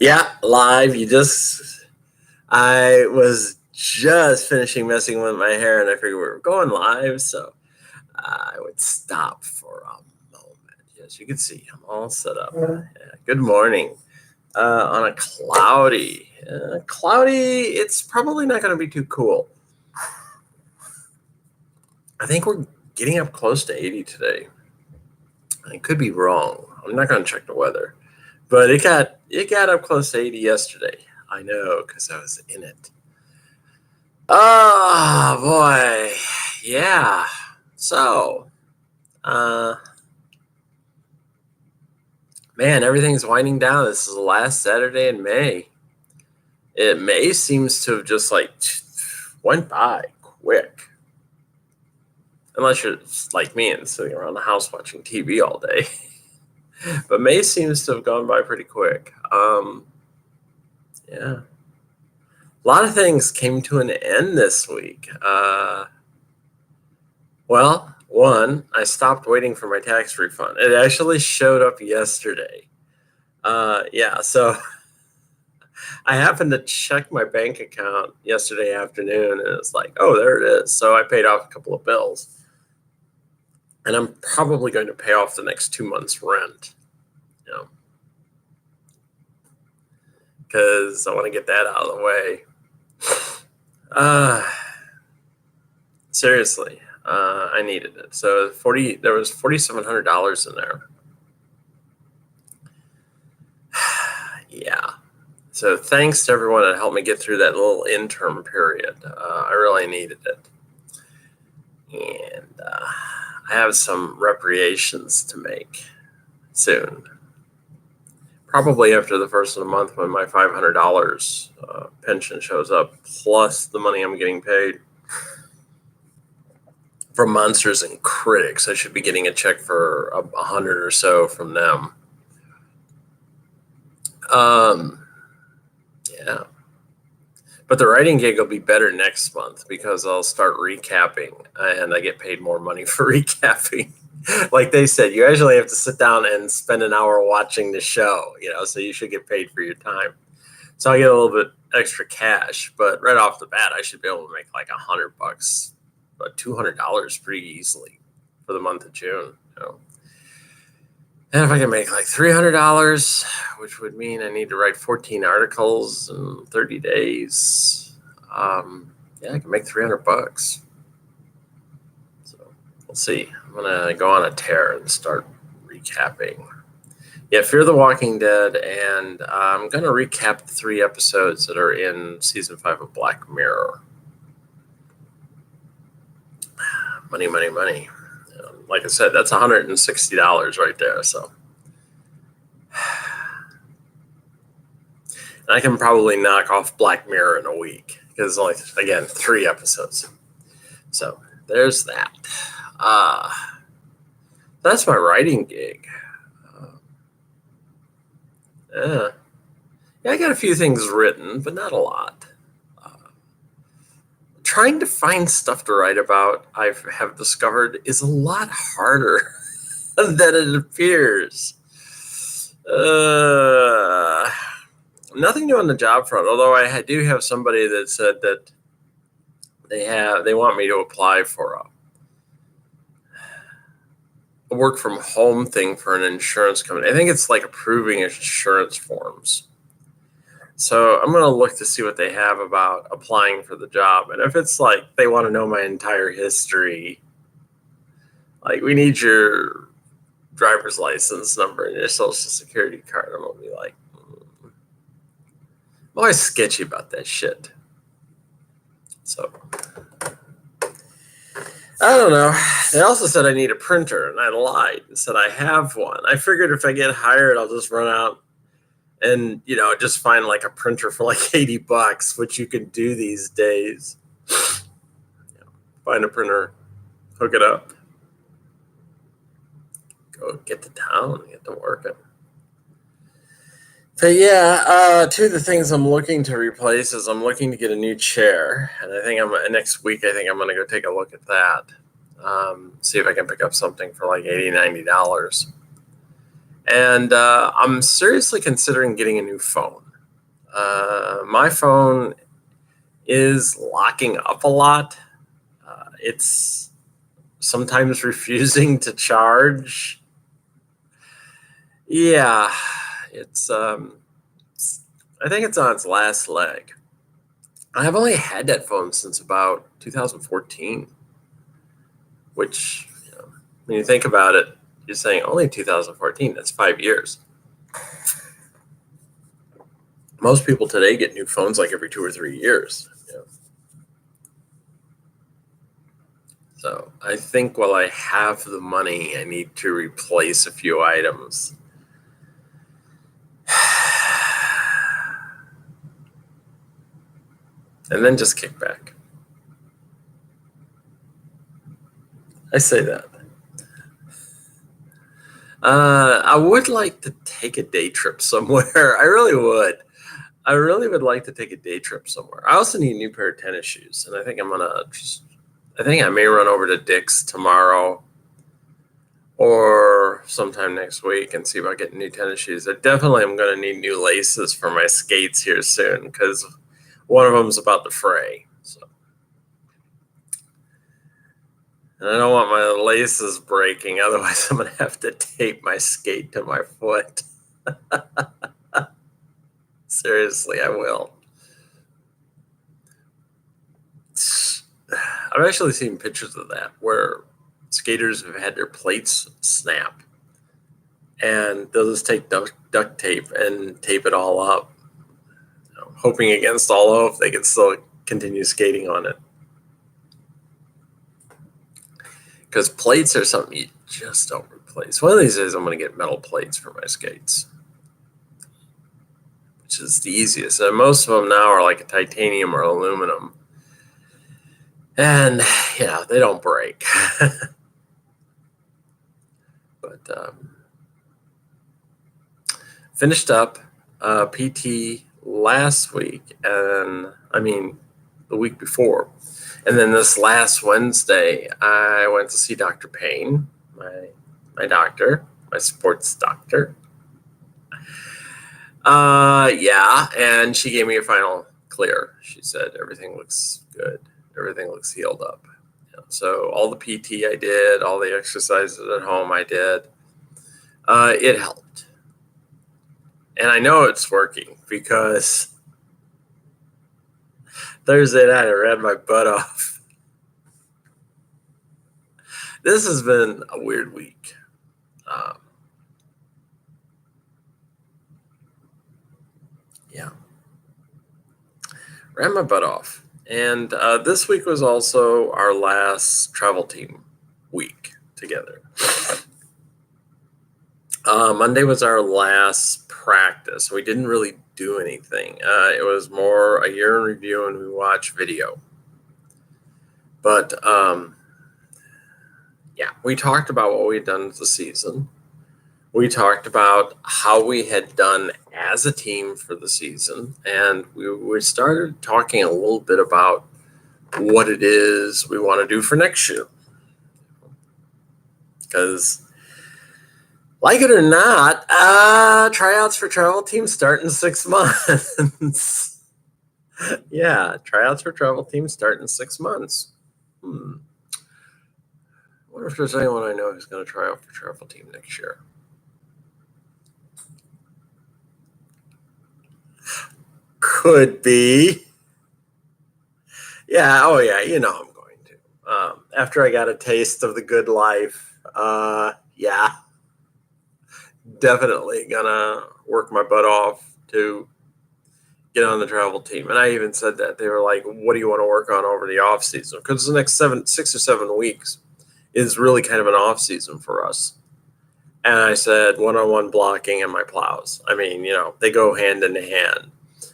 Yeah, live. I was just finishing messing with my hair and I figured we were going live, so I would stop for a moment. Yes, you can see I'm all set up. Yeah, good morning. On a cloudy, it's probably not going to be too cool. I think we're getting up close to 80 today. I could be wrong. I'm not going to check the weather. But it got up close to 80 yesterday. I know, because I was in it. Oh boy, yeah. So, man, everything's winding down. This is the last Saturday in May. May seems to have just went by quick. Unless you're like me and sitting around the house watching TV all day. But May seems to have gone by pretty quick. Yeah. A lot of things came to an end this week. Well, one, I stopped waiting for my tax refund. It actually showed up yesterday. So I happened to check my bank account yesterday afternoon, and it's like, oh, there it is. So I paid off a couple of bills. And I'm probably going to pay off the next 2 months' rent, because I want to get that out of the way. Seriously, I needed it. So there was $4,700 in there. Yeah. So thanks to everyone that helped me get through that little interim period. I really needed it. And I have some reparations to make soon. Probably after the first of the month when my $500 pension shows up, plus the money I'm getting paid from Monsters and Critics. I should be getting a check for $100 or so from them. Yeah. But the writing gig will be better next month because I'll start recapping and I get paid more money for recapping. Like they said, you actually have to sit down and spend an hour watching the show, so you should get paid for your time. So I get a little bit extra cash, but right off the bat, I should be able to make like $100, but $200 pretty easily for the month of June. And if I can make like $300, which would mean I need to write 14 articles in 30 days, I can make $300. So we'll see. I'm gonna go on a tear and start recapping. Yeah, Fear the Walking Dead, and I'm gonna recap the 3 episodes that are in season 5 of Black Mirror. Money, money, money. Like I said, that's $160 right there. So and I can probably knock off Black Mirror in a week because it's only, again, 3 episodes. So there's that. That's my writing gig. I got a few things written, but not a lot. Trying to find stuff to write about, I have discovered, is a lot harder than it appears. Nothing new on the job front, although I do have somebody that said that they want me to apply for a work from home thing for an insurance company. I think it's like approving insurance forms. So I'm going to look to see what they have about applying for the job. And if it's like they want to know my entire history, like we need your driver's license number and your social security card, I'm going to be like, I'm always sketchy about that shit. So I don't know. They also said I need a printer, and I lied and said I have one. I figured if I get hired, I'll just run out and, just find like a printer for like $80, which you can do these days. Find a printer, hook it up, go get to town, get to working. But yeah, 2 of the things I'm looking to replace is I'm looking to get a new chair. And I think next week, I think I'm going to go take a look at that. See if I can pick up something for like $80, $90. And I'm seriously considering getting a new phone. My phone is locking up a lot. It's sometimes refusing to charge. Yeah, it's I think it's on its last leg. I've only had that phone since about 2014, which, when you think about it, you're saying only 2014. That's 5 years. Most people today get new phones like every 2 or 3 years. So I think while I have the money, I need to replace a few items. And then just kick back. I say that. I would like to take a day trip somewhere. I really would. I really would like to take a day trip somewhere. I also need a new pair of tennis shoes, and I think I may run over to Dick's tomorrow or sometime next week and see about getting new tennis shoes. I definitely am going to need new laces for my skates here soon because one of them is about to fray. So, and I don't want my laces breaking. Otherwise, I'm going to have to tape my skate to my foot. Seriously, I will. I've actually seen pictures of that where skaters have had their plates snap, and they'll just take duct tape and tape it all up, hoping against all hope they can still continue skating on it. Because plates are something you just don't replace. One of these days, I'm going to get metal plates for my skates, which is the easiest. And most of them now are like a titanium or aluminum. And, they don't break. But finished up PT last week, and the week before. And then this last Wednesday, I went to see Dr. Payne, my doctor, my sports doctor. And she gave me a final clear. She said everything looks good. Everything looks healed up. So all the PT I did, all the exercises at home I did, it helped. And I know it's working because Thursday night I ran my butt off. This has been a weird week. Ran my butt off. And this week was also our last travel team week together. Monday was our last practice. We didn't really do anything. It was more a year in review, and we watched video. But we talked about what we had done this season. We talked about how we had done as a team for the season, and we started talking a little bit about what it is we want to do for next year. Because, like it or not, tryouts for travel teams start in 6 months. Tryouts for travel teams start in 6 months. I wonder if there's anyone I know who's going to try out for travel team next year. Could be. I'm going to. After I got a taste of the good life, definitely gonna work my butt off to get on the travel team. And I even said that. They were like, what do you want to work on over the off season? Because the next 6 or 7 weeks is really kind of an off season for us. And I said, one-on-one blocking and my plows. They go hand in hand.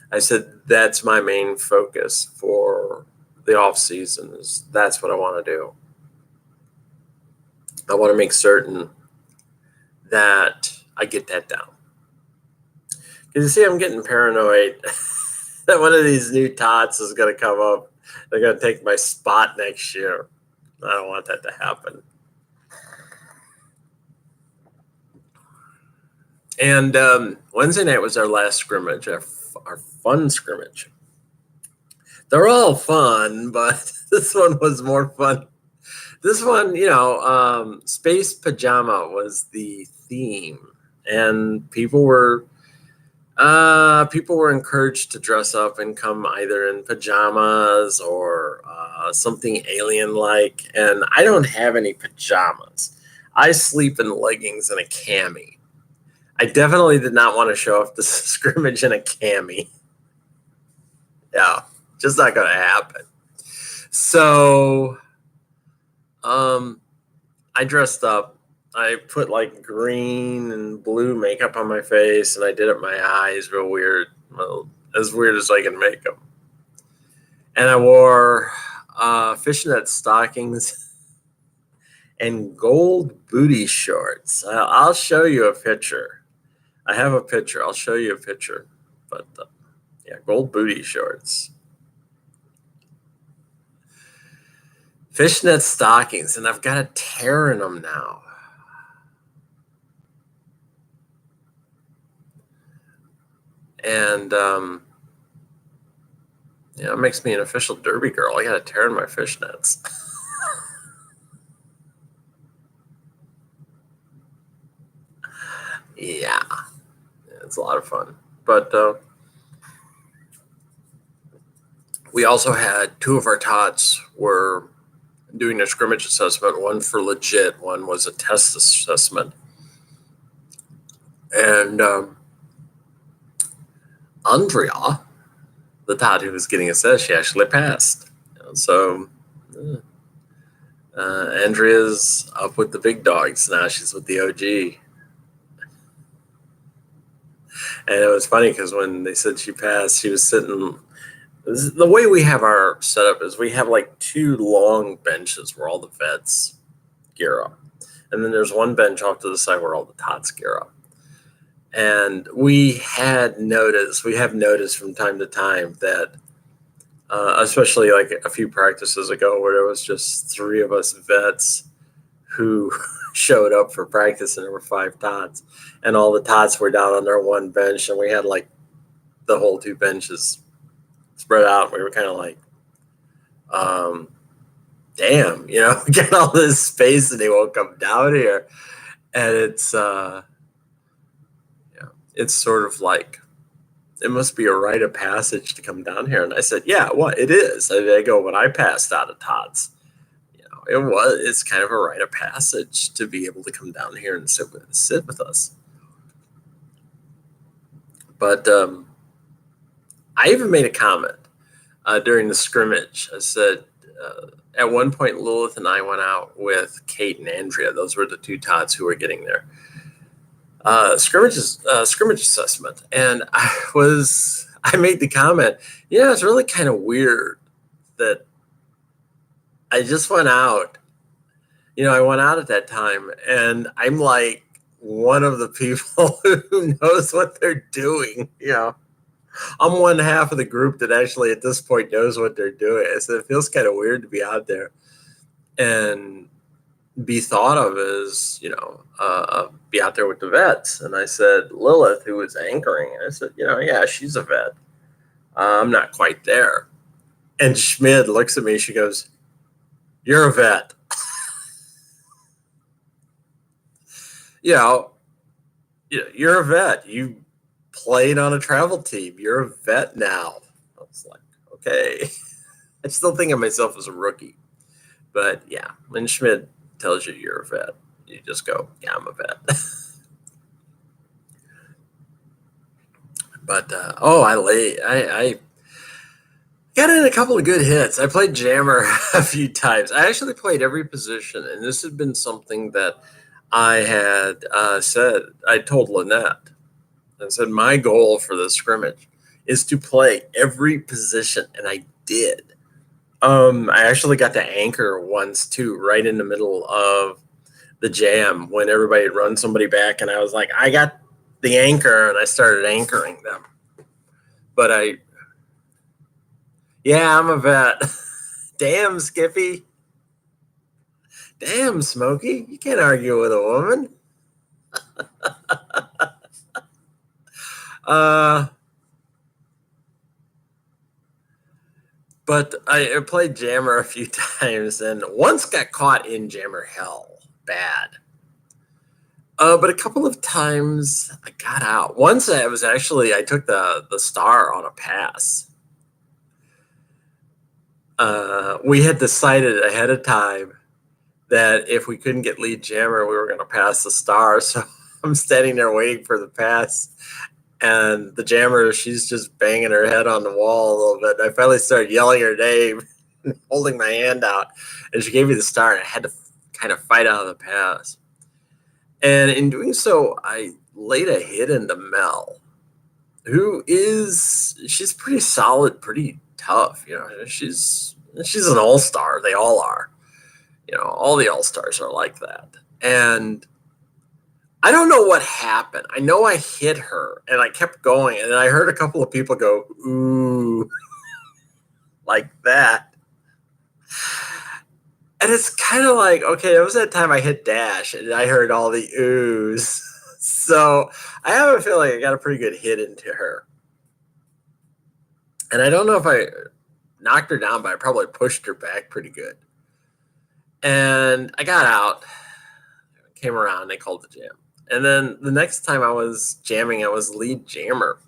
I said, that's my main focus for the off season. That's what I want to do. I want to make certain that I get that down. Because you see, I'm getting paranoid that one of these new tots is going to come up. They're going to take my spot next year. I don't want that to happen. And Wednesday night was our last scrimmage, our fun scrimmage. They're all fun, but this one was more fun. This one, space pajama was the theme, and people were encouraged to dress up and come either in pajamas or something alien-like. And I don't have any pajamas. I sleep in leggings and a cami. I definitely did not want to show off the scrimmage in a cami. Yeah, just not going to happen. So, I dressed up. I put like green and blue makeup on my face, and I did up my eyes real weird, well, as weird as I can make them. And I wore fishnet stockings and gold booty shorts. I'll show you a picture. I have a picture. I'll show you a picture. But yeah, gold booty shorts. Fishnet stockings, and I've got a tear in them now. And it makes me an official derby girl. I got a tear in my fishnets. Yeah, it's a lot of fun. But we also had two of our tots were doing a scrimmage assessment, one for legit, one was a test assessment. And Andrea, the tot who was getting assessed, she actually passed. So Andrea's up with the big dogs now. She's with the OG. And it was funny because when they said she passed, she was sitting. The way we have our setup is we have like two long benches where all the vets gear up. And then there's one bench off to the side where all the tots gear up. And we have noticed from time to time that, especially like a few practices ago where there was just three of us vets who showed up for practice, and there were 5 tots. And all the tots were down on their one bench, and we had like the whole 2 benches spread out. We were kind of like, damn, we got all this space and they won't come down here. And it's sort of like, it must be a rite of passage to come down here. And I said, yeah, well, it is. I go, when I passed out of tots, it's kind of a rite of passage to be able to come down here and sit with us. But I even made a comment during the scrimmage. I said, at one point, Lilith and I went out with Kate and Andrea. Those were the 2 tots who were getting their scrimmage assessment. And I made the comment, it's really kind of weird that I just went out. I went out at that time, and I'm like one of the people who knows what they're doing. I'm one half of the group that actually at this point knows what they're doing. So it feels kind of weird to be out there and be thought of as, be out there with the vets. And I said, Lilith, who was anchoring, I said, yeah, she's a vet. I'm not quite there. And Schmid looks at me. She goes, you're a vet. You're a vet. You played on a travel team. You're a vet now. I was like, okay. I still think of myself as a rookie. But yeah, when Schmid tells you you're a vet, you just go, yeah, I'm a vet. But I got in a couple of good hits. I played jammer a few times. I actually played every position, and this had been something that I had said. I told Lynette, I said, my goal for the scrimmage is to play every position, and I did. I actually got to anchor once too, right in the middle of the jam when everybody had run somebody back, and I was like, I got the anchor, and I started anchoring them. But I'm a vet. Damn, Skippy. Damn, Smokey. You can't argue with a woman. Uh, but I played Jammer a few times and once got caught in Jammer hell bad. But a couple of times I got out. Once I took the star on a pass. We had decided ahead of time that if we couldn't get lead jammer, we were going to pass the star. So I'm standing there waiting for the pass, and the jammer, she's just banging her head on the wall a little bit. And I finally started yelling her name, holding my hand out, and she gave me the star, and I had to kind of fight out of the pass. And in doing so, I laid a hit into Mel, she's pretty solid, pretty tough. She's an all-star. They all are. All the all-stars are like that. And I don't know what happened. I know I hit her and I kept going, and then I heard a couple of people go, ooh, like that. And it's kind of like, okay, it was that time I hit dash and I heard all the oohs. So I have a feeling I got a pretty good hit into her. And I don't know if I knocked her down, but I probably pushed her back pretty good. And I got out, came around, they called the jam. And then the next time I was jamming, I was lead jammer.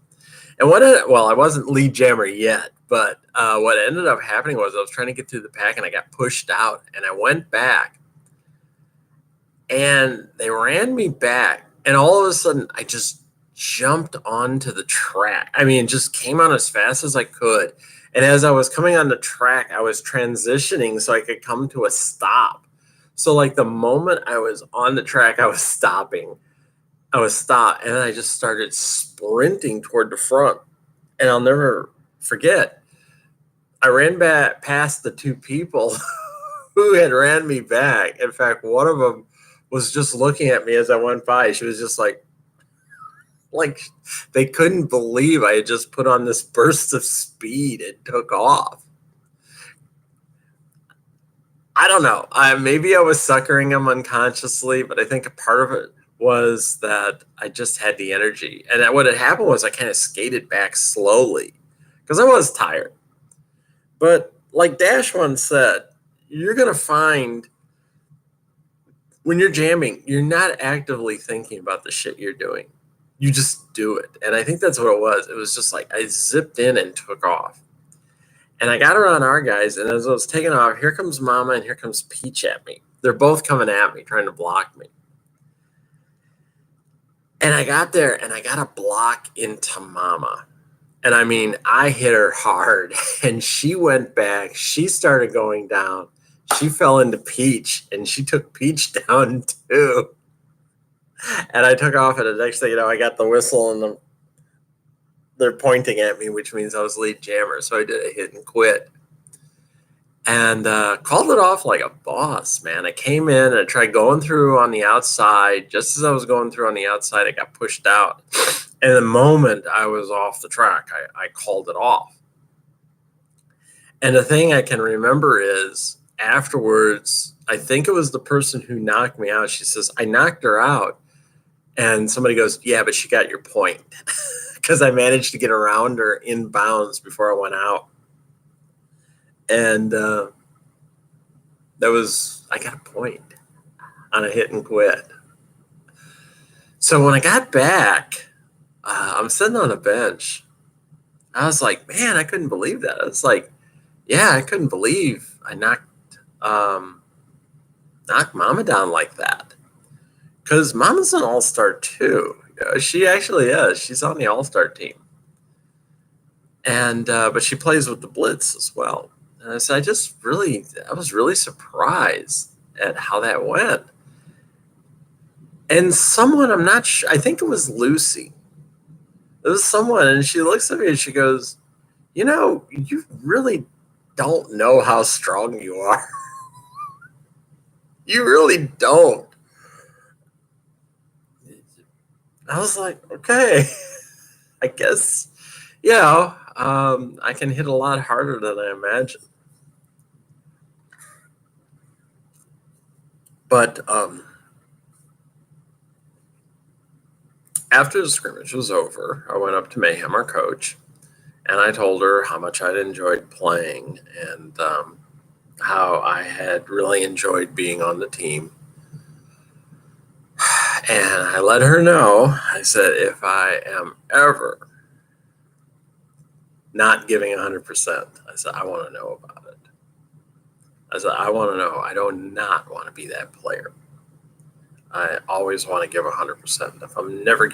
And I wasn't lead jammer yet, but what ended up happening was I was trying to get through the pack and I got pushed out, and I went back and they ran me back. And all of a sudden I just jumped onto the track. I mean, just came on as fast as I could. And as I was coming on the track, I was transitioning so I could come to a stop. So like the moment I was on the track, I was stopping. I was stopped, and then I just started sprinting toward the front. And I'll never forget, I ran back past the two people who had ran me back. In fact, one of them was just looking at me as I went by. She was just like they couldn't believe I had just put on this burst of speed and took off. I don't know. Maybe I was suckering them unconsciously, but I think a part of it was that I just had the energy. And what had happened was I kind of skated back slowly because I was tired. But like Dash once said, you're going to find when you're jamming, you're not actively thinking about the shit you're doing. You just do it. And I think that's what it was. It was just like I zipped in and took off. And I got around our guys, and as I was taking off, here comes Mama and here comes Peach at me. They're both coming at me, trying to block me. And I got there, and I got a block into Mama. And I mean, I hit her hard, and she went back. She started going down. She fell into Peach, and she took Peach down too. And I took off, and the next thing you know, I got the whistle, and they're pointing at me, which means I was lead jammer. So I did a hit and quit. And called it off like a boss, man. I came in and I tried going through on the outside. Just as I was going through on the outside, I got pushed out. And the moment I was off the track, I called it off. And the thing I can remember is afterwards, I think it was the person who knocked me out. She says, I knocked her out. And somebody goes, yeah, but she got your point. Because I managed to get around her in bounds before I went out. And I got a point on a hit and quit. So when I got back, I'm sitting on a bench. I was like, man, I couldn't believe that. I was like, yeah, I couldn't believe I knocked Mama down like that. Because Mama's an all-star too. She actually is. She's on the all-star team. And but she plays with the Blitz as well. And so I was really surprised at how that went. And someone, I'm not sure, I think it was Lucy. It was someone, and she looks at me and she goes, you really don't know how strong you are. You really don't. I was like, okay, I guess, I can hit a lot harder than I imagined. But After the scrimmage was over, I went up to Mayhem, our coach, and I told her how much I'd enjoyed playing and how I had really enjoyed being on the team. And I let her know, I said, if I am ever not giving 100%, I said, I want to know about it. I said, I want to know. I do not want to be that player. I always want to give 100%.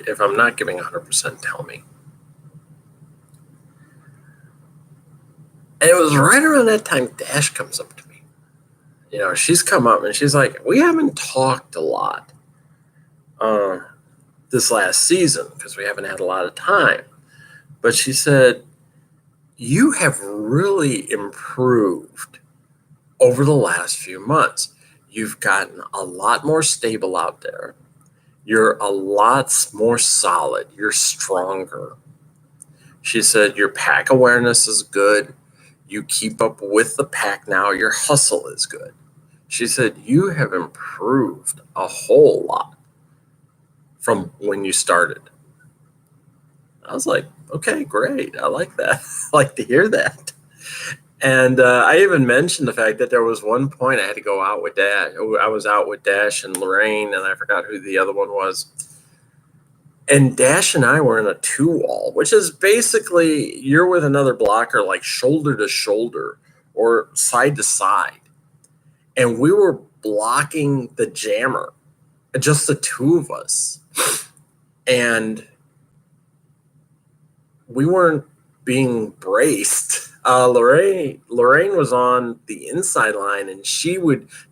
If I'm not giving 100%, tell me. And it was right around that time Dash comes up to me. She's come up and she's like, we haven't talked a lot this last season because we haven't had a lot of time. But she said, you have really improved over the last few months. You've gotten a lot more stable out there. You're a lot more solid. You're stronger. She said, your pack awareness is good. You keep up with the pack now. Your hustle is good. She said, you have improved a whole lot from when you started. I was like, okay, great. I like that. I like to hear that. And I even mentioned the fact that there was one point I had to go out with Dash. I was out with Dash and Lorraine, and I forgot who the other one was. And Dash and I were in a 2-wall, which is basically you're with another blocker like shoulder to shoulder or side to side. And we were blocking the jammer, just the two of us. And we weren't being braced. Lorraine was on the inside line, and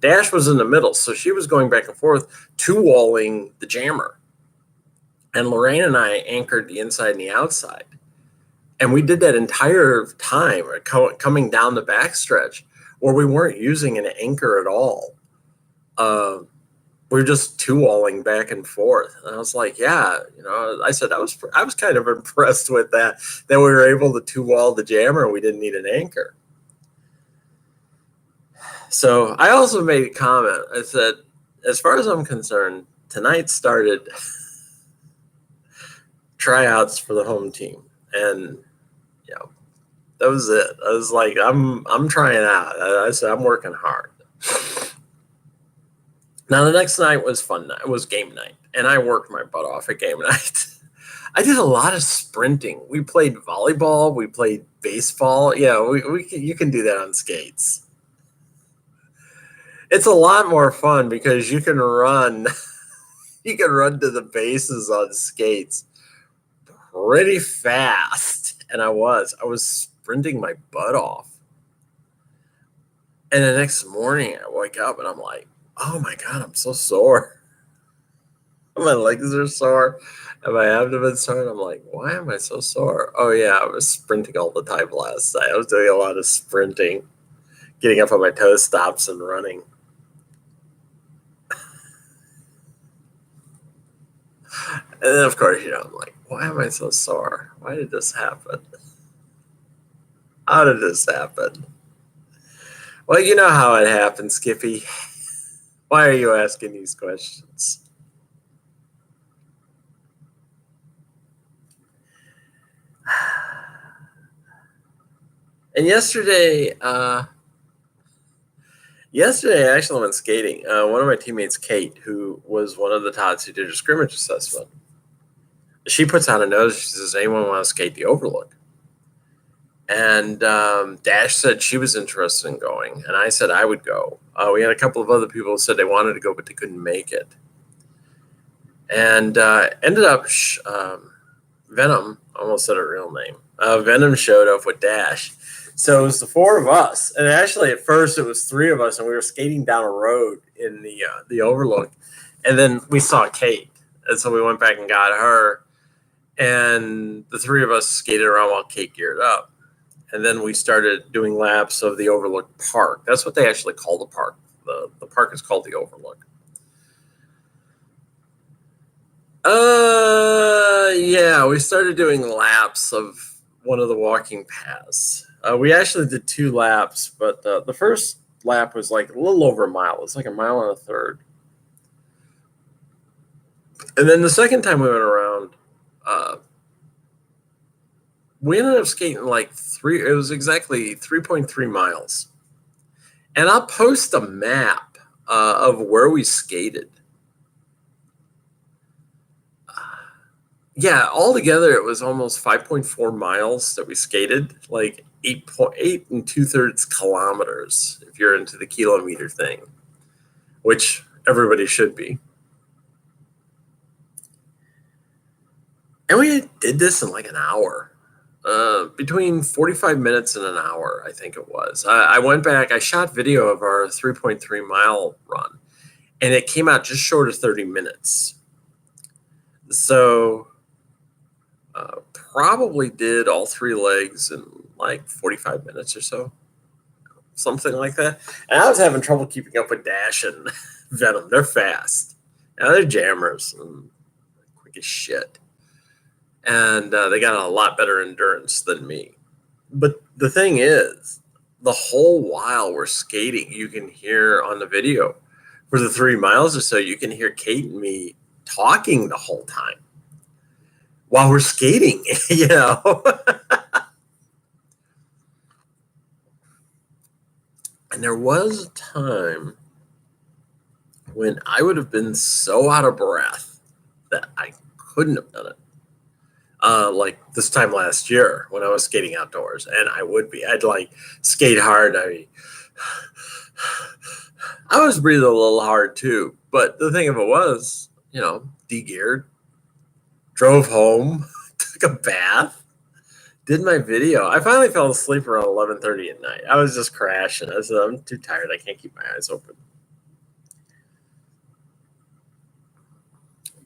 Dash was in the middle, so she was going back and forth, 2-walling the jammer. And Lorraine and I anchored the inside and the outside. And we did that entire time, coming down the backstretch, where we weren't using an anchor at all. We were just 2-walling back and forth. And I was like, yeah, I said I was kind of impressed with that we were able to 2-wall the jammer and we didn't need an anchor. So I also made a comment. I said, as far as I'm concerned, tonight started tryouts for the home team. And that was it. I was like, I'm trying out. I said, I'm working hard. Now, the next night was fun night. It was game night, and I worked my butt off at game night. I did a lot of sprinting. We played volleyball. We played baseball. Yeah, you can do that on skates. It's a lot more fun because you can run. You can run to the bases on skates pretty fast, and I was sprinting my butt off. And the next morning, I wake up and I'm like, oh my God, I'm so sore. My legs are sore and my abdomen's sore. And I'm like, why am I so sore? Oh yeah, I was sprinting all the time last night. I was doing a lot of sprinting, getting up on my toe stops and running. And then of course, I'm like, why am I so sore? Why did this happen? How did this happen? Well, you know how it happened, Skippy. Why are you asking these questions? And yesterday I actually went skating. One of my teammates, Kate, who was one of the tots who did a scrimmage assessment, she puts out a notice. She says, anyone want to skate the Overlook? And Dash said she was interested in going, and I said I would go. We had a couple of other people who said they wanted to go, but they couldn't make it. And ended up Venom, almost said her real name. Venom showed up with Dash. So it was the four of us. And actually, at first, it was three of us, and we were skating down a road in the Overlook. And then we saw Kate. And so we went back and got her. And the three of us skated around while Kate geared up. And then we started doing laps of the Overlook Park. That's what they actually call the park. The park is called the Overlook. Yeah, we started doing laps of one of the walking paths. We actually did 2 laps, but the first lap was like a little over a mile. It's like a mile and a third. And then the second time we went around, uh, we ended up skating like it was exactly 3.3 miles. And I'll post a map of where we skated. Yeah, altogether it was almost 5.4 miles that we skated, like 8.8 and 2/3 kilometers if you're into the kilometer thing, which everybody should be. And we did this in like an hour, between 45 minutes and an hour, I think it was. I went back, I shot video of our 3.3 mile run, and it came out just short of 30 minutes. So probably did all three legs in like 45 minutes or so, something like that. And I was having trouble keeping up with Dash and Venom. They're fast. Now they're jammers and quick as shit. And they got a lot better endurance than me. But the thing is, the whole while we're skating, you can hear on the video for the 3 miles or so, you can hear Kate and me talking the whole time while we're skating, you know. And there was a time when I would have been so out of breath that I couldn't have done it. Like this time last year when I was skating outdoors, and I'd like skate hard. I was breathing a little hard too, but the thing of it was, de-geared, drove home, took a bath, did my video. I finally fell asleep around 11:30 at night. I was just crashing. I said, I'm too tired. I can't keep my eyes open.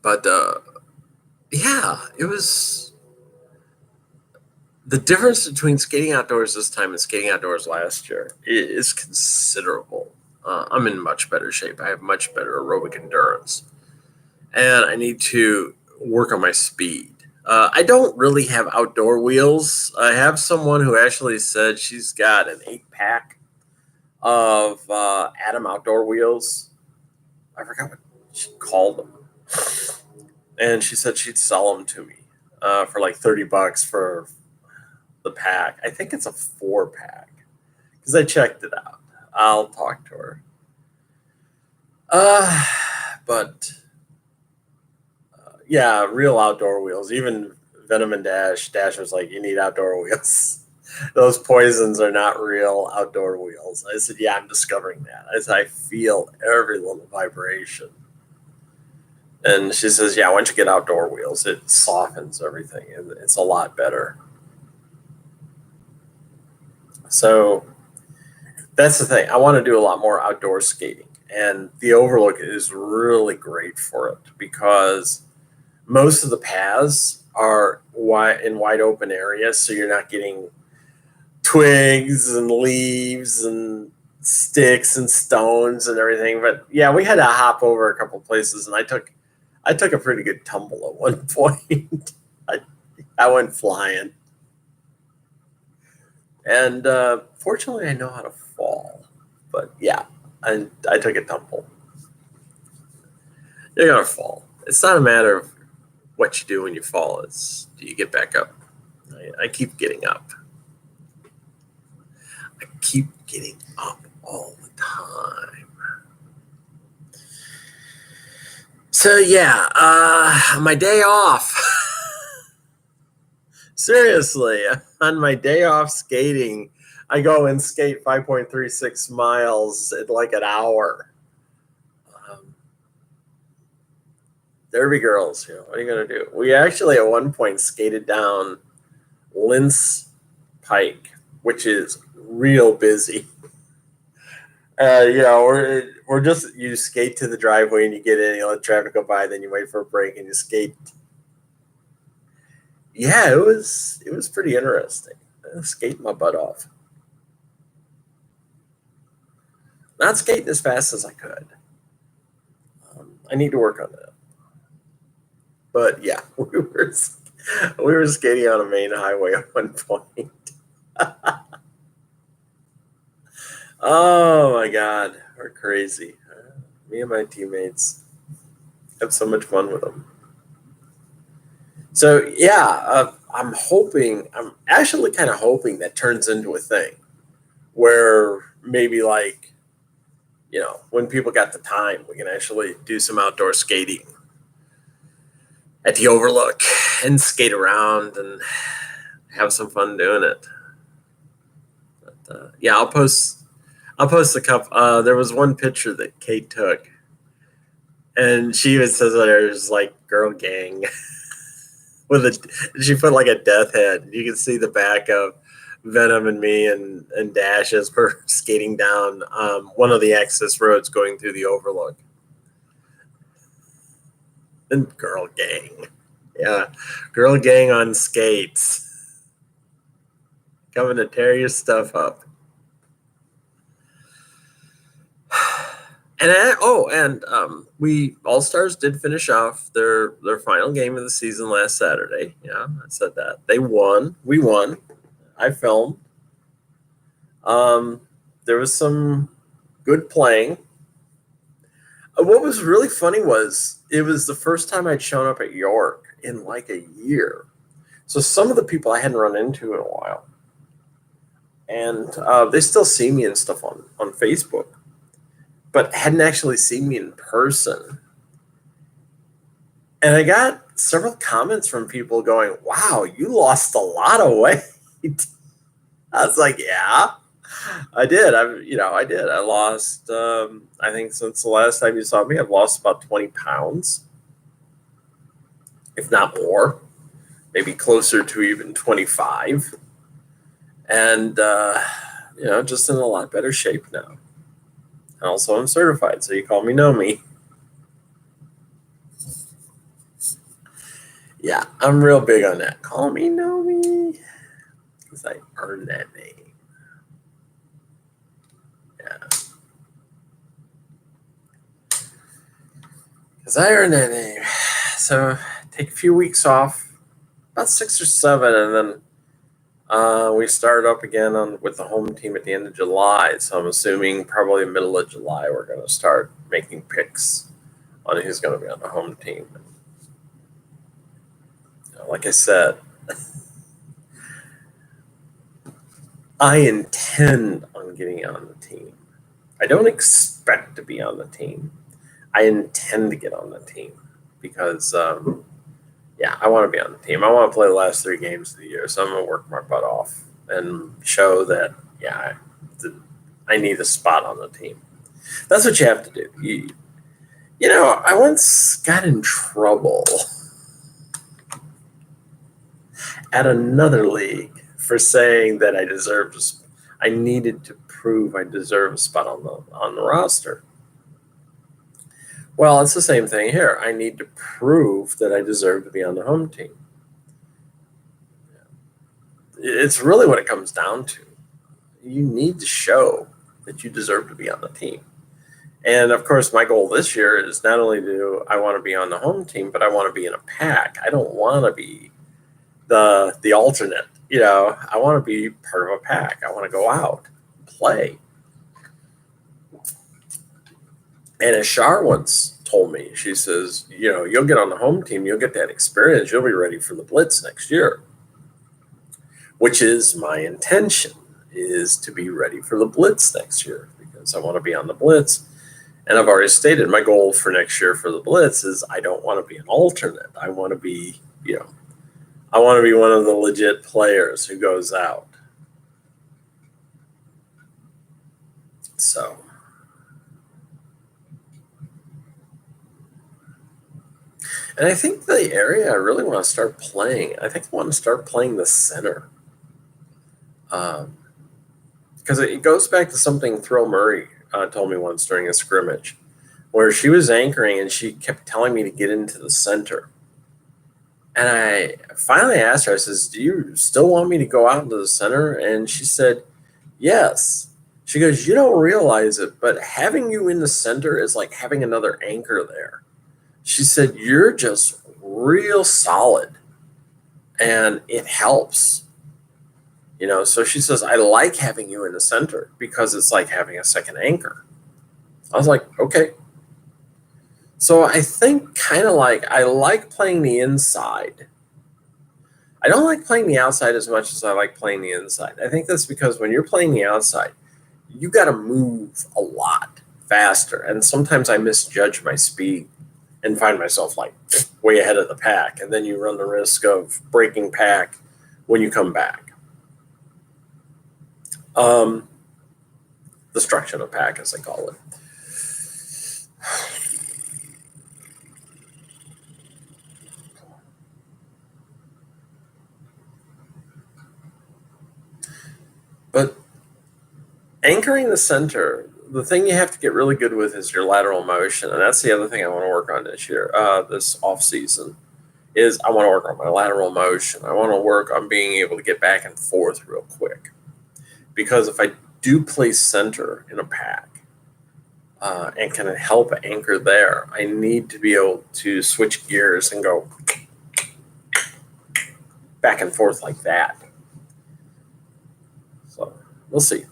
But yeah, it was the difference between skating outdoors this time and skating outdoors last year is considerable. I'm in much better shape. I have much better aerobic endurance, and I need to work on my speed. I don't really have outdoor wheels. I have someone who actually said she's got an 8-pack of Atom outdoor wheels. I forgot what she called them. And she said she'd sell them to me for like $30 for the pack. I think it's a 4-pack because I checked it out. I'll talk to her. But yeah, real outdoor wheels. Even Venom and Dash was like, you need outdoor wheels. Those poisons are not real outdoor wheels. I said, yeah, I'm discovering that. I said, I feel every little vibration. And she says, yeah, once you get outdoor wheels, it softens everything. It's a lot better. So that's the thing. I want to do a lot more outdoor skating. And the Overlook is really great for it because most of the paths are in wide open areas. So you're not getting twigs and leaves and sticks and stones and everything. But yeah, we had to hop over a couple places, and I took a pretty good tumble at one point. I went flying. And fortunately, I know how to fall. But yeah, I took a tumble. You're going to fall. It's not a matter of what you do when you fall. It's do you get back up? I keep getting up. I keep getting up all the time. So yeah, my day off. Seriously, on my day off skating, I go and skate 5.36 miles in like an hour. Derby girls, what are you going to do? We actually at one point skated down Lince Pike, which is real busy. We're just, you skate to the driveway and you get in, you let traffic go by, then you wait for a break and you skate. Yeah, it was pretty interesting. I was skating my butt off. Not skating as fast as I could. I need to work on that. But yeah, we were skating on a main highway at one point. Oh my God, we're crazy. Me and my teammates. Have so much fun with them. So yeah, I'm actually kind of hoping that turns into a thing where maybe like, when people got the time, we can actually do some outdoor skating at the Overlook and skate around and have some fun doing it. But, yeah, I'll post a couple. There was one picture that Kate took, and she even says that there's like girl gang she put like a death head. You can see the back of Venom and me and Dash as we're skating down one of the access roads going through the Overlook. And girl gang. Yeah. Girl gang on skates. Coming to tear your stuff up. And we All Stars did finish off their final game of the season last Saturday. Yeah, I said that they won. We won. I filmed. There was some good playing. What was really funny was it was the first time I'd shown up at York in like a year. So some of the people I hadn't run into in a while, and they still see me and stuff on Facebook, but hadn't actually seen me in person. And I got several comments from people going, "Wow, you lost a lot of weight." I was like, "Yeah, I did. I did. I lost. I think since the last time you saw me, I've lost about 20 pounds, if not more, maybe closer to even 25, and just in a lot better shape now. And also, I'm certified, so you call me know me. Yeah, I'm real big on that. Call me know me, because I earned that name. Yeah. Because I earned that name. So take a few weeks off, about 6 or 7, and then we start up again with the home team at the end of July. So I'm assuming probably middle of July we're going to start making picks on who's going to be on the home team. Like I said, I intend on getting on the team. I don't expect to be on the team. I intend to get on the team because, I want to be on the team. I want to play the last 3 games of the year, so I'm going to work my butt off and show that, I need a spot on the team. That's what you have to do. I once got in trouble at another league for saying that I needed to prove I deserve a spot on the roster. Well, it's the same thing here. I need to prove that I deserve to be on the home team. It's really what it comes down to. You need to show that you deserve to be on the team. And of course, my goal this year is not only do I want to be on the home team, but I want to be in a pack. I don't want to be the alternate. I want to be part of a pack. I want to go out, play. And as Shar once told me, she says, you'll get on the home team, you'll get that experience, you'll be ready for the Blitz next year, which is my intention, is to be ready for the Blitz next year because I want to be on the Blitz. And I've already stated my goal for next year for the Blitz is I don't want to be an alternate. I want to be, I want to be one of the legit players who goes out. So, and I think the area I really want to start playing, I think I want to start playing the center. Because it goes back to something Thrill Murray told me once during a scrimmage, where she was anchoring and she kept telling me to get into the center. And I finally asked her, I says, do you still want me to go out into the center? And she said, yes. She goes, you don't realize it, but having you in the center is like having another anchor there. She said, you're just real solid and it helps. So she says, I like having you in the center because it's like having a second anchor. I was like, okay. So I think kind of like I like playing the inside. I don't like playing the outside as much as I like playing the inside. I think that's because when you're playing the outside, you got to move a lot faster. And sometimes I misjudge my speed and find myself like way ahead of the pack. And then you run the risk of breaking pack when you come back. Destruction of pack, as they call it. But anchoring the center, the thing you have to get really good with is your lateral motion. And that's the other thing I want to work on this year, this off season, is I want to work on my lateral motion. I want to work on being able to get back and forth real quick. Because if I do play center in a pack and can help anchor there, I need to be able to switch gears and go back and forth like that. So we'll see.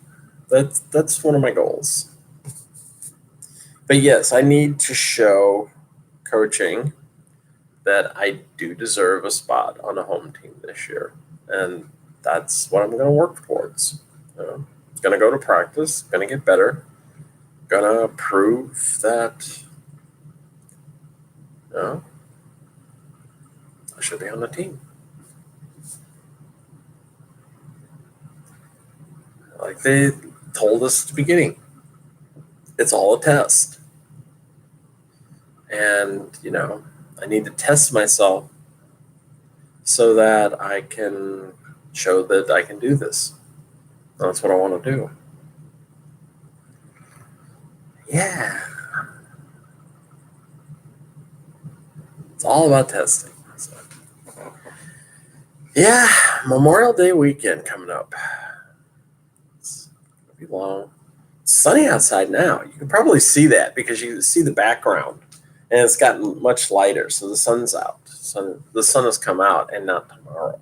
That's one of my goals. But yes, I need to show coaching that I do deserve a spot on a home team this year. And that's what I'm going to work towards. Going to go to practice, going to get better, going to prove that I should be on the team. Like they told us at the beginning, it's all a test. And, I need to test myself so that I can show that I can do this. That's what I want to do. Yeah. It's all about testing. So, yeah, Memorial Day weekend coming up. It's going to be long. It's sunny outside now. You can probably see that because you can see the background. And it's gotten much lighter, so the sun's out. So the sun has come out, and not tomorrow.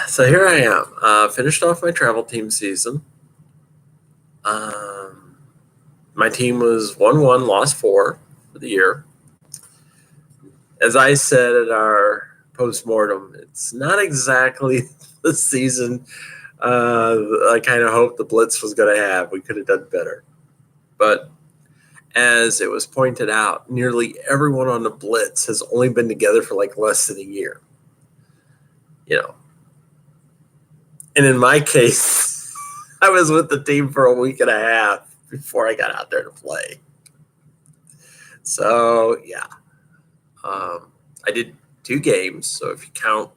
So here I am. Finished off my travel team season. My team was 1-1, lost 4 for the year. As I said at our postmortem, it's not exactly the season I kind of hoped the Blitz was going to have. We could have done better. But as it was pointed out, nearly everyone on the Blitz has only been together for like less than a year. And in my case, I was with the team for a week and a half before I got out there to play. So, yeah. I did 2 games. So if you count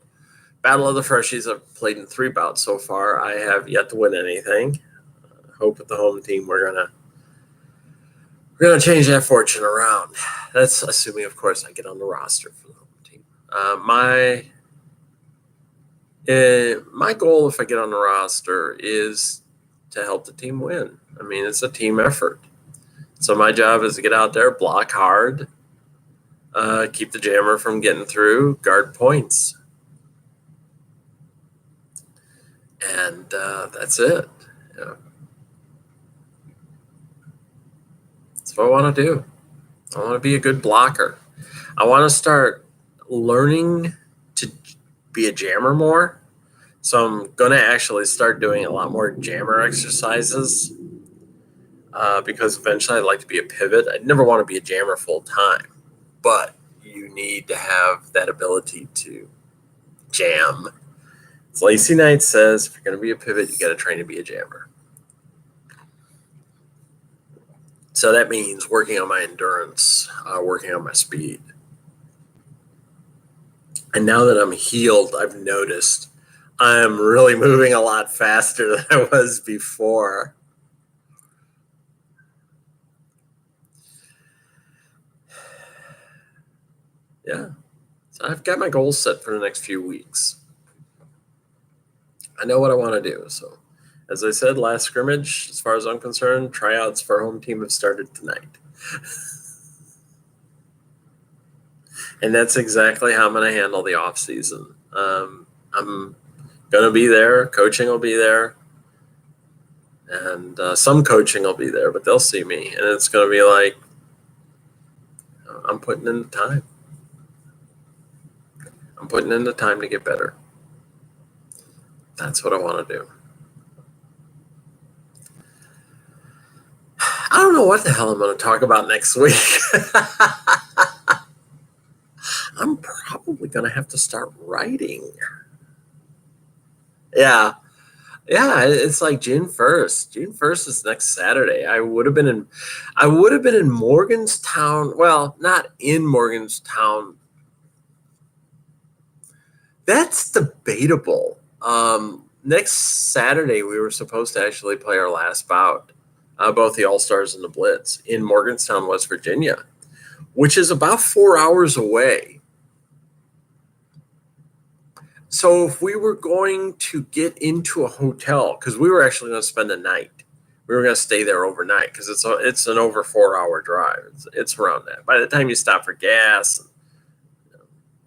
Battle of the Freshies, I've played in 3 bouts so far. I have yet to win anything. Hope with the home team we're gonna change that fortune around. That's assuming, of course, I get on the roster for the home team. My goal, if I get on the roster, is to help the team win. I mean, it's a team effort. So my job is to get out there, block hard, keep the jammer from getting through, guard points. And that's it. That's what I want to do. I want to be a good blocker. I want to start learning to be a jammer more. So I'm going to actually start doing a lot more jammer exercises because eventually I'd like to be a pivot. I'd never want to be a jammer full time, but you need to have that ability to jam. As Lacey Knight says, if you're going to be a pivot, you got to train to be a jammer. So that means working on my endurance, working on my speed. And now that I'm healed, I've noticed I'm really moving a lot faster than I was before. Yeah. So I've got my goals set for the next few weeks. I know what I want to do. So as I said, last scrimmage, as far as I'm concerned, tryouts for home team have started tonight. And that's exactly how I'm going to handle the off season. I'm going to be there. Coaching will be there. And some coaching will be there, but they'll see me, and it's going to be like, I'm putting in the time. I'm putting in the time to get better. That's what I want to do. I don't know what the hell I'm going to talk about next week. I'm probably going to have to start writing. Yeah. Yeah, it's like June 1st. June 1st is next Saturday. I would have been in Morgantown. Well, not in Morgantown. That's debatable. Next Saturday, we were supposed to actually play our last bout, both the All-Stars and the Blitz, in Morgantown, West Virginia, which is about 4 hours away. So if we were going to get into a hotel, because we were actually going to spend the night, we were going to stay there overnight because it's an over 4 hour drive. It's around that. By the time you stop for gas,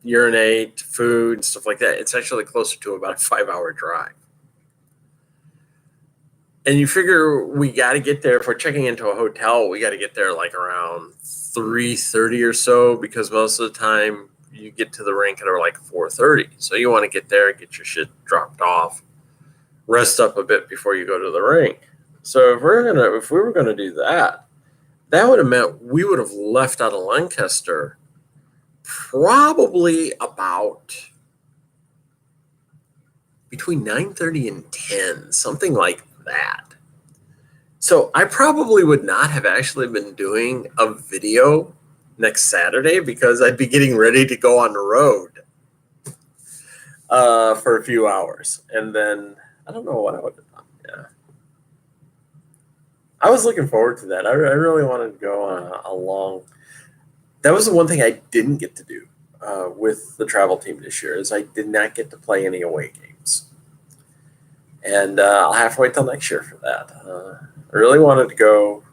urinate, food, stuff like that, it's actually closer to about a 5 hour drive. And you figure we got to get there. If we're checking into a hotel, we got to get there like around 3:30 or so, because most of the time you get to the rink at like 4:30. So you want to get there, get your shit dropped off, rest up a bit before you go to the rink. So if we were gonna do that, that would have meant we would have left out of Lancaster probably about between 9:30 and 10, something like that. So I probably would not have actually been doing a video next Saturday because I'd be getting ready to go on the road for a few hours. And then I don't know what I would have done. Yeah. I was looking forward to that. I really wanted to go on a long. That was the one thing I didn't get to do with the travel team this year, is I did not get to play any away games. And I'll have to wait till next year for that. I really wanted to go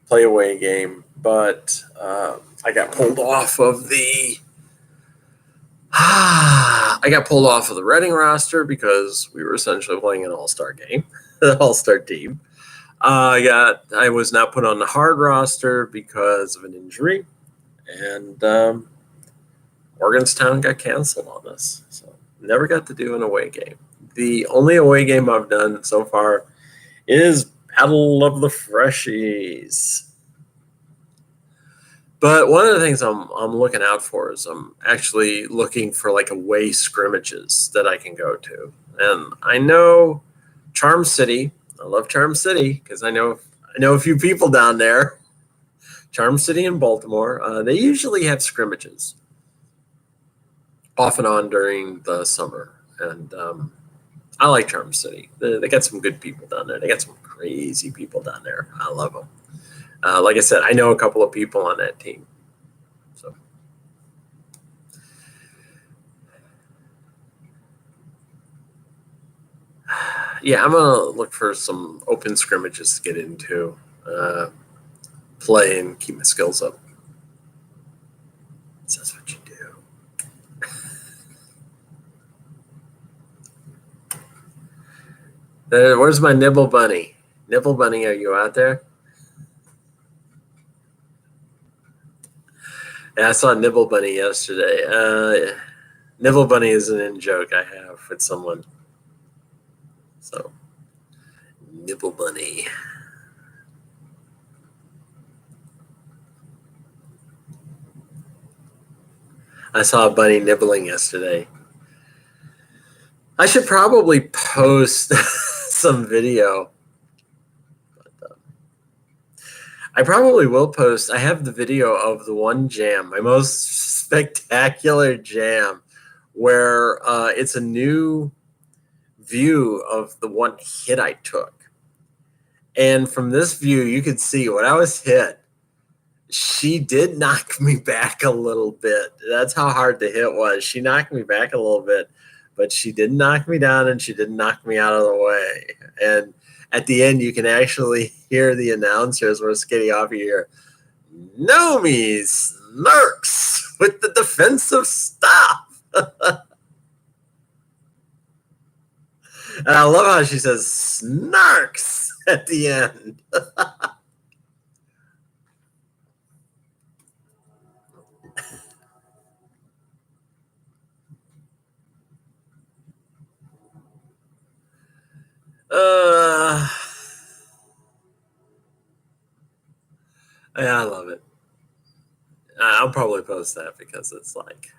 play away game, but I got pulled off of the Reading roster because we were essentially playing an all-star game, an all-star team. I was not put on the hard roster because of an injury, and Morgantown got canceled on us, so never got to do an away game. The only away game I've done so far is Battle of the Freshies. But one of the things I'm looking out for is I'm actually looking for like away scrimmages that I can go to. And I know Charm City. I love Charm City because I know a few people down there. Charm City in Baltimore. They usually have scrimmages off and on during the summer. And I like Charm City. They got some good people down there. They got some crazy people down there. I love them. Like I said, I know a couple of people on that team. So, yeah, I'm going to look for some open scrimmages to get into, play, and keep my skills up. So that's what you do. Where's my Nibble Bunny? Nibble Bunny, are you out there? Yeah, I saw Nibble Bunny yesterday. Nibble Bunny is an in-joke I have with someone. So, Nibble Bunny. I saw a bunny nibbling yesterday. I should probably post some video. I probably will post. I have the video of the one jam, my most spectacular jam, where it's a new view of the one hit I took. And from this view, you could see when I was hit, she did knock me back a little bit. That's how hard the hit was. She knocked me back a little bit, but she didn't knock me down and she didn't knock me out of the way. And at the end, you can actually hear the announcers were skating off. You hear, Nomi smirks with the defensive stop. And I love how she says snarks at the end. uh, yeah, I love it. I'll probably post that because it's like,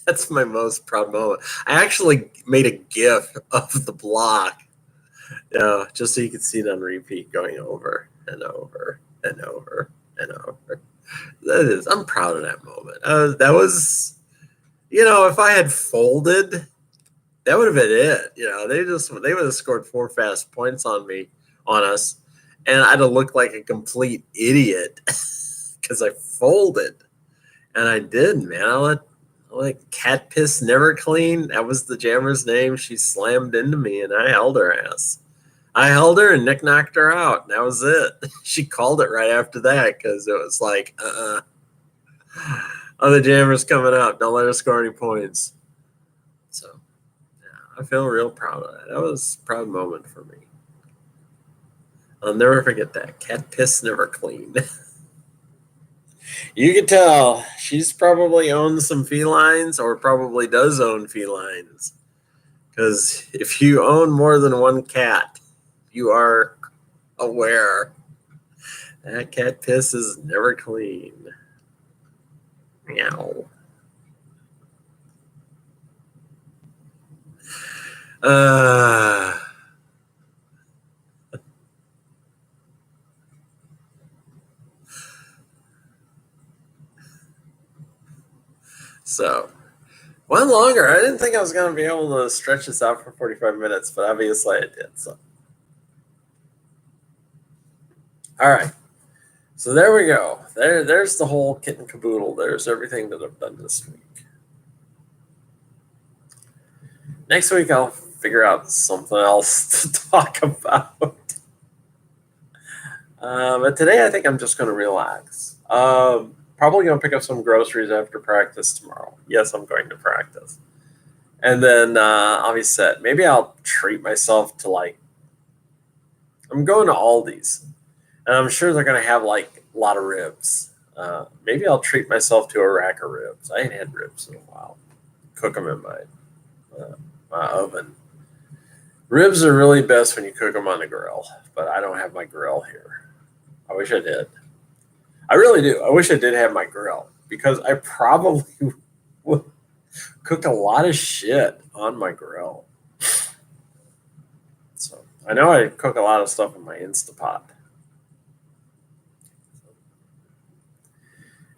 that's my most proud moment. I actually made a GIF of the block, just so you could see it on repeat going over and over and over and over. I'm proud of that moment. That was, if I had folded, that would have been it. They would have scored 4 fast points on us, and I'd have looked like a complete idiot because I folded, and I did, man. I let cat piss never clean. That was the jammer's name. She slammed into me, and I held her ass. I held her, and Nick knocked her out. And that was it. She called it right after that because it was like, other jammers coming up. Don't let her score any points. So, yeah, I feel real proud of that. That was a proud moment for me. I'll never forget that. Cat piss never clean. You can tell she's probably owns some felines or probably does own felines. Because if you own more than one cat, you are aware that cat piss is never clean. Meow. So, one longer. I didn't think I was going to be able to stretch this out for 45 minutes, but obviously I did. So, all right. So there we go. There's the whole kit and caboodle. There's everything that I've done this week. Next week I'll figure out something else to talk about. But today I think I'm just going to relax. Probably going to pick up some groceries after practice tomorrow. Yes, I'm going to practice. And then I'll be set. Maybe I'll treat myself to I'm going to Aldi's. And I'm sure they're going to have a lot of ribs. Maybe I'll treat myself to a rack of ribs. I ain't had ribs in a while. Cook them in my oven. Ribs are really best when you cook them on the grill, but I don't have my grill here. I wish I did. I really do. I wish I did have my grill because I probably would cook a lot of shit on my grill. So I know I cook a lot of stuff in my Instapot.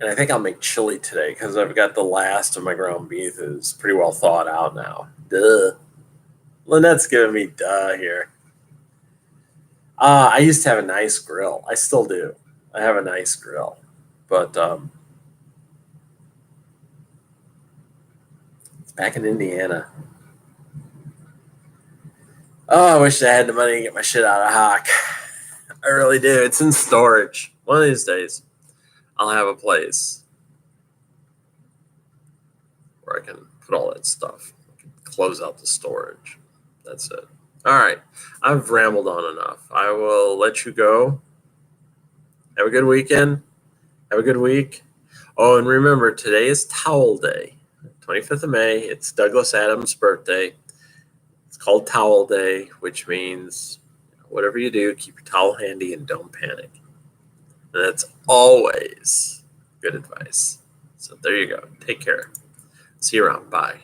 And I think I'll make chili today because I've got the last of my ground beef is pretty well thawed out now. Duh. Lynette's giving me duh here. I used to have a nice grill. I still do. I have a nice grill. But it's back in Indiana. Oh, I wish I had the money to get my shit out of Hawk. I really do. It's in storage. One of these days, I'll have a place where I can put all that stuff. I can close out the storage. That's it. All right. I've rambled on enough. I will let you go. Have a good weekend. Have a good week. Oh, and remember, today is Towel Day, 25th of May. It's Douglas Adams' birthday. It's called Towel Day, which means whatever you do, keep your towel handy and don't panic. And that's always good advice. So there you go. Take care. See you around. Bye.